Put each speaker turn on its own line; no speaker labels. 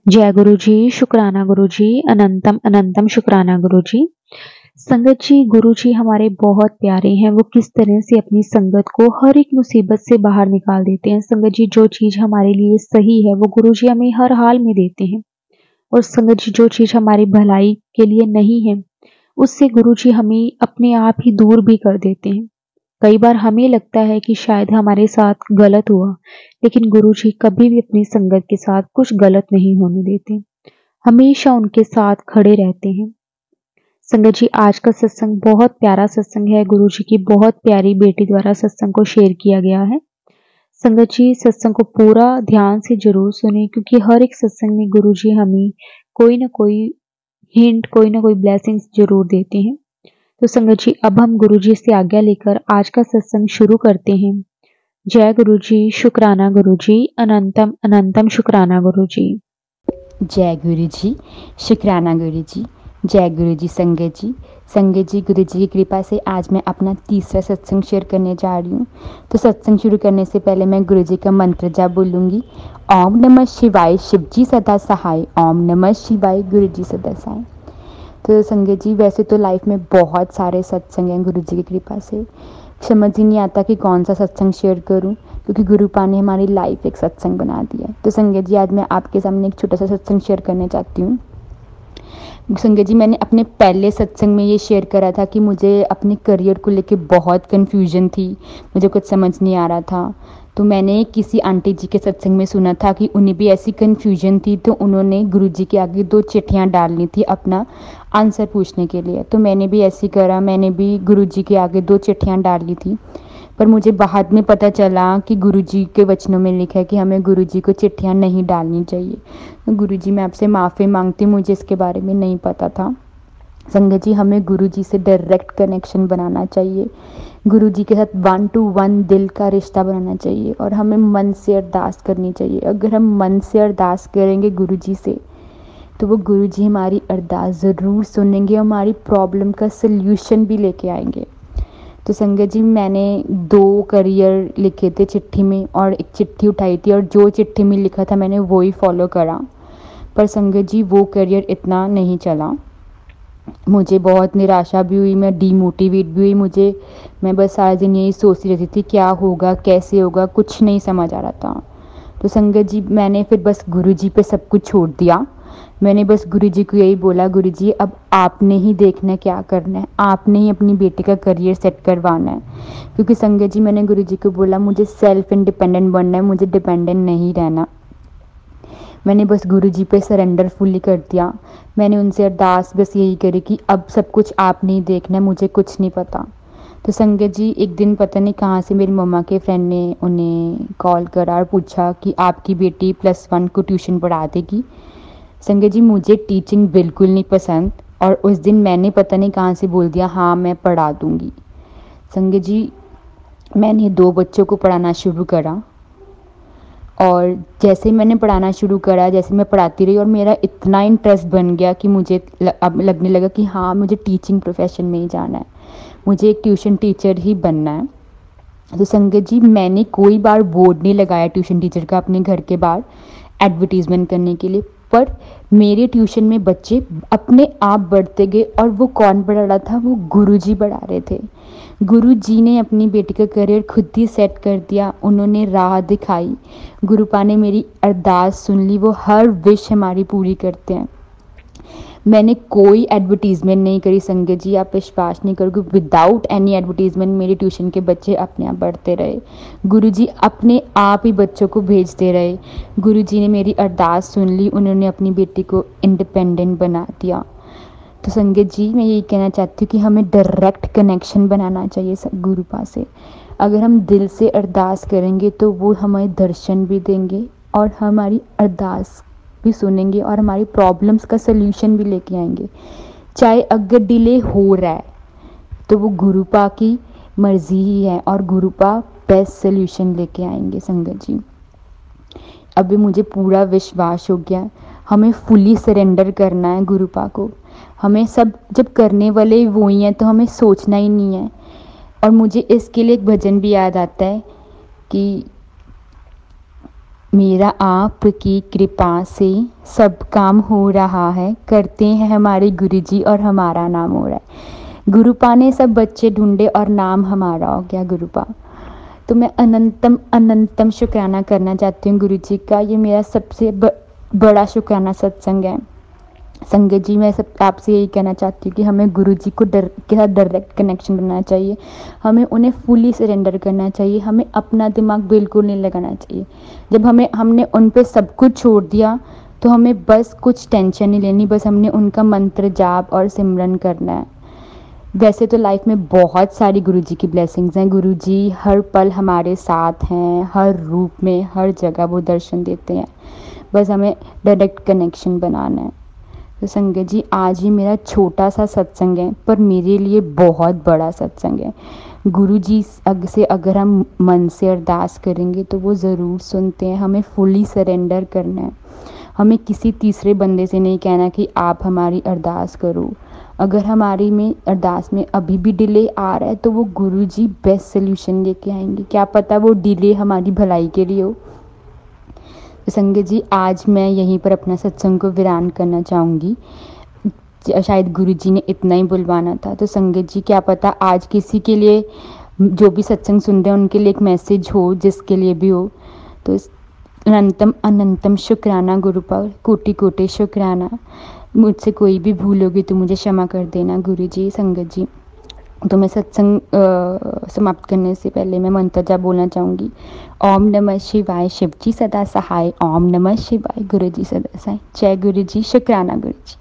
जय गुरु जी, शुक्राना गुरु जी, अनंतम अनंतम शुक्राना गुरु जी। संगत जी, गुरु जी हमारे बहुत प्यारे हैं। वो किस तरह से अपनी संगत को हर एक मुसीबत से बाहर निकाल देते हैं। संगत जी, जो चीज हमारे लिए सही है वो गुरु जी हमें हर हाल में देते हैं, और संगत जी जो चीज हमारी भलाई के लिए नहीं है उससे गुरु जी हमें अपने आप ही दूर भी कर देते हैं। कई बार हमें लगता है कि शायद हमारे साथ गलत हुआ, लेकिन गुरु जी कभी भी अपनी संगत के साथ कुछ गलत नहीं होने देते, हमेशा उनके साथ खड़े रहते हैं। संगत जी, आज का सत्संग बहुत प्यारा सत्संग है। गुरु जी की बहुत प्यारी बेटी द्वारा सत्संग को शेयर किया गया है। संगत जी, सत्संग को पूरा ध्यान से जरूर सुने, क्योंकि हर एक सत्संग में गुरु जी हमें कोई ना कोई हिंट, कोई ना कोई ब्लेसिंग्स जरूर देते हैं। तो संगत जी, अब हम गुरु जी से आज्ञा लेकर आज का सत्संग शुरू करते हैं। जय गुरु जी, शुक्राना गुरु जी, अनंतम अनंतम शुक्राना गुरु जी।
जय गुरु जी, शुक्राना गुरु जी। जय गुरु जी। संगत जी, गुरु जी की कृपा से आज मैं अपना तीसरा सत्संग शेयर करने जा रही हूँ। तो सत्संग शुरू करने से पहले मैं गुरु जी का मंत्र जाप बोलूँगी। ओम नमः शिवाय, शिव जी सदा सहाय। ओम नमः शिवाय, गुरु जी सदा सहाय। तो संगत जी, वैसे तो लाइफ में बहुत सारे सत्संग हैं गुरु जी की कृपा से, समझ ही नहीं आता कि कौन सा सत्संग शेयर करूं, क्योंकि गुरुपा ने हमारी लाइफ एक सत्संग बना दिया है। तो संगत जी, आज मैं आपके सामने एक छोटा सा सत्संग शेयर करना चाहती हूँ। संगत जी, मैंने अपने पहले सत्संग में ये शेयर करा था कि मुझे अपने करियर को लेके बहुत कन्फ्यूजन थी, मुझे कुछ समझ नहीं आ रहा था। तो मैंने किसी आंटी जी के सत्संग में सुना था कि उन्हें भी ऐसी कन्फ्यूजन थी, तो उन्होंने गुरु जी के आगे 2 चिट्ठियाँ डालनी थी अपना आंसर पूछने के लिए। तो मैंने भी ऐसे करा, मैंने भी गुरु जी के आगे 2 चिट्ठियाँ डाली थी। पर मुझे बाद में पता चला कि गुरु जी के वचनों में लिखा है कि हमें गुरु जी को चिट्ठियाँ नहीं डालनी चाहिए। तो गुरु जी, मैं आपसे माफ़ी मांगती हूँ, मुझे इसके बारे में नहीं पता था। संगत जी, हमें गुरु जी से डायरेक्ट कनेक्शन बनाना चाहिए, गुरु जी के साथ 1 to 1 दिल का रिश्ता बनाना चाहिए, और हमें मन से अरदास करनी चाहिए। अगर हम मन से अरदास करेंगे गुरु जी से, तो वो गुरु जी हमारी अरदास ज़रूर सुनेंगे, हमारी प्रॉब्लम का सल्यूशन भी लेके आएंगे। तो संगत जी, मैंने 2 करियर लिखे थे चिट्ठी में, और एक चिट्ठी उठाई थी, और जो चिट्ठी में लिखा था मैंने वो ही फॉलो करा। पर संगत जी, वो करियर इतना नहीं चला, मुझे बहुत निराशा भी हुई, मैं डीमोटिवेट भी हुई। मैं बस सारा दिन यही सोचती रहती थी क्या होगा, कैसे होगा, कुछ नहीं समझ आ रहा था। तो संगत जी, मैंने फिर बस गुरु जी पे सब कुछ छोड़ दिया। मैंने बस गुरु जी को यही बोला, गुरु जी अब आपने ही देखना है क्या करना है, आपने ही अपनी बेटी का करियर सेट करवाना है। क्योंकि संगत जी, मैंने गुरु जी को बोला मुझे सेल्फ इंडिपेंडेंट बनना है, मुझे डिपेंडेंट नहीं रहना। मैंने बस गुरु जी पे सरेंडर फुल्ली कर दिया। मैंने उनसे अरदास बस यही करी कि अब सब कुछ आपने ही देखना है, मुझे कुछ नहीं पता। तो संगत जी, एक दिन पता नहीं कहाँ से मेरी मम्मा के फ्रेंड ने उन्हें कॉल करा और पूछा कि आपकी बेटी +1 को ट्यूशन पढ़ा देगी। संगत जी, मुझे टीचिंग बिल्कुल नहीं पसंद, और उस दिन मैंने पता नहीं कहाँ से बोल दिया हाँ मैं पढ़ा दूँगी। संगत जी, मैंने 2 बच्चों को पढ़ाना शुरू करा, और जैसे मैंने पढ़ाना शुरू करा, जैसे मैं पढ़ाती रही, और मेरा इतना इंटरेस्ट बन गया कि मुझे अब लगने लगा कि हाँ मुझे टीचिंग प्रोफेशन में ही जाना है, मुझे एक ट्यूशन टीचर ही बनना है। तो संगत जी, मैंने कोई बार बोर्ड नहीं लगाया ट्यूशन टीचर का अपने घर के बाहर एडवर्टीज़मेंट करने के लिए, पर मेरे ट्यूशन में बच्चे अपने आप बढ़ते गए। और वो कौन पढ़ा रहा था? वो गुरु जी पढ़ा रहे थे। गुरु जी ने अपनी बेटी का करियर खुद ही सेट कर दिया, उन्होंने राह दिखाई। गुरुपा ने मेरी अरदास सुन ली, वो हर विश हमारी पूरी करते हैं। मैंने कोई एडवर्टीज़मेंट नहीं करी संगत जी, आप विश्वास नहीं करोगे, विदाउट एनी एडवर्टीज़मेंट मेरे ट्यूशन के बच्चे अपने आप बढ़ते रहे। गुरुजी अपने आप ही बच्चों को भेजते रहे। गुरुजी ने मेरी अरदास सुन ली, उन्होंने अपनी बेटी को इंडिपेंडेंट बना दिया। तो संगत जी, मैं यही कहना चाहती हूँ कि हमें डायरेक्ट कनेक्शन बनाना चाहिए गुरुपा से। अगर हम दिल से अरदास करेंगे तो वो हमें दर्शन भी देंगे, और हमारी अरदास भी सुनेंगे, और हमारी प्रॉब्लम्स का सल्यूशन भी लेके आएंगे। चाहे अगर डिले हो रहा है तो वो गुरुपा की मर्जी ही है, और गुरुपा बेस्ट सल्यूशन लेके आएंगे। संगत जी, अभी मुझे पूरा विश्वास हो गया, हमें फुली सरेंडर करना है गुरुपा को। हमें सब जब करने वाले वो ही हैं तो हमें सोचना ही नहीं है। और मुझे इसके लिए एक भजन भी याद आता है कि मेरा आपकी कृपा से सब काम हो रहा है, करते हैं हमारे गुरुजी और हमारा नाम हो रहा है। गुरुपा ने सब बच्चे ढूंढे और नाम हमारा हो गया गुरुपा। तो मैं अनंतम अनंतम शुक्राना करना चाहती हूँ गुरुजी का। ये मेरा सबसे बड़ा शुक्राना सत्संग है। संगत जी, मैं सब आपसे यही कहना चाहती हूँ कि हमें गुरुजी को के साथ डायरेक्ट कनेक्शन बनाना चाहिए। हमें उन्हें फुली सरेंडर करना चाहिए। हमें अपना दिमाग बिल्कुल नहीं लगाना चाहिए। जब हमने उन पे सब कुछ छोड़ दिया तो हमें बस कुछ टेंशन नहीं लेनी, बस हमने उनका मंत्र जाप और सिमरन करना है। वैसे तो लाइफ में बहुत सारी गुरुजी की ब्लेसिंग्स हैं। गुरुजी हर पल हमारे साथ हैं, हर रूप में, हर जगह वो दर्शन देते हैं। बस हमें डायरेक्ट कनेक्शन बनाना है। तो संगत जी, आज ही मेरा छोटा सा सत्संग है पर मेरे लिए बहुत बड़ा सत्संग है। गुरुजी से अगर हम मन से अरदास करेंगे तो वो ज़रूर सुनते हैं। हमें फुली सरेंडर करना है। हमें किसी तीसरे बंदे से नहीं कहना कि आप हमारी अरदास करो। अगर हमारी में अरदास में अभी भी डिले आ रहा है तो वो गुरुजी बेस्ट सोल्यूशन लेके आएंगे। क्या पता वो डिले हमारी भलाई के लिए हो। तो संगत जी, आज मैं यहीं पर अपना सत्संग को विराम करना चाहूँगी। शायद गुरुजी ने इतना ही बुलवाना था। तो संगत जी, क्या पता आज किसी के लिए, जो भी सत्संग सुन रहे हैं उनके लिए एक मैसेज हो, जिसके लिए भी हो। तो अनंतम अनंतम शुक्राना गुरुपा, कोटि कोटि शुक्राना। मुझसे कोई भी भूल होगी तो मुझे क्षमा कर देना गुरुजी। संगत जी, तो मैं सत्संग समाप्त करने से पहले मैं मंत्र जाप बोलना चाहूँगी। ओम नमः शिवाय, शिव जी सदा सहाय। ओम नमः शिवाय, गुरु जी सदा सहाय। जय गुरु जी, शुक्राना गुरु जी।